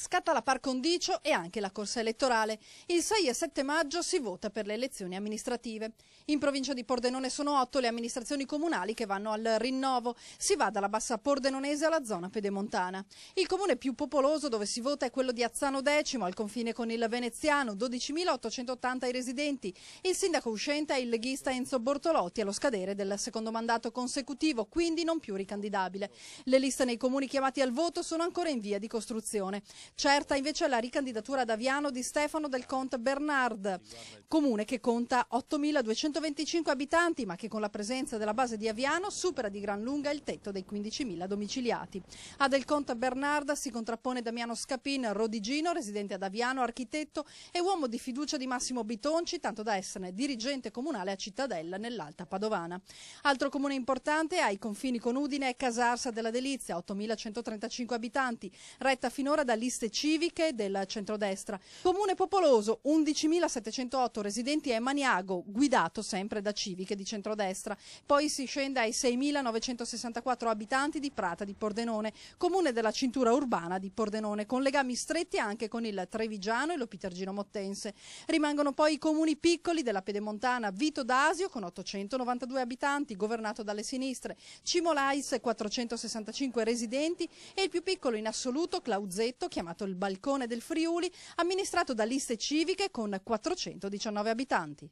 Scatta la par condicio e anche la corsa elettorale. Il 6 e 7 maggio si vota per le elezioni amministrative. In provincia di Pordenone sono 8 le amministrazioni comunali che vanno al rinnovo. Si va dalla bassa pordenonese alla zona pedemontana. Il comune più popoloso dove si vota è quello di Azzano Decimo, al confine con il veneziano, 12.880 i residenti. Il sindaco uscente è il leghista Enzo Bortolotti, allo scadere del secondo mandato consecutivo, quindi non più ricandidabile. Le liste nei comuni chiamati al voto sono ancora in via di costruzione. Certa invece è la ricandidatura ad Aviano di Stefano del Conte Bernard, comune che conta 8.225 abitanti ma che con la presenza della base di Aviano supera di gran lunga il tetto dei 15.000 domiciliati. A Del Conte Bernard si contrappone Damiano Scapin, rodigino, residente ad Aviano, architetto e uomo di fiducia di Massimo Bitonci, tanto da esserne dirigente comunale a Cittadella nell'Alta Padovana. Altro comune importante ai confini con Udine è Casarsa della Delizia, 8.135 abitanti, retta finora da liste civiche del centrodestra. Comune popoloso, 11.708 residenti è Maniago, guidato sempre da civiche di centrodestra. Poi si scende ai 6.964 abitanti di Prata di Pordenone, comune della cintura urbana di Pordenone, con legami stretti anche con il Trevigiano e lo Pitergino Mottense. Rimangono poi i comuni piccoli della pedemontana Vito d'Asio con 892 abitanti, governato dalle sinistre, Cimolais 465 residenti e il più piccolo in assoluto Clauzetto, chiamato il Balcone del Friuli, amministrato da liste civiche con 419 abitanti.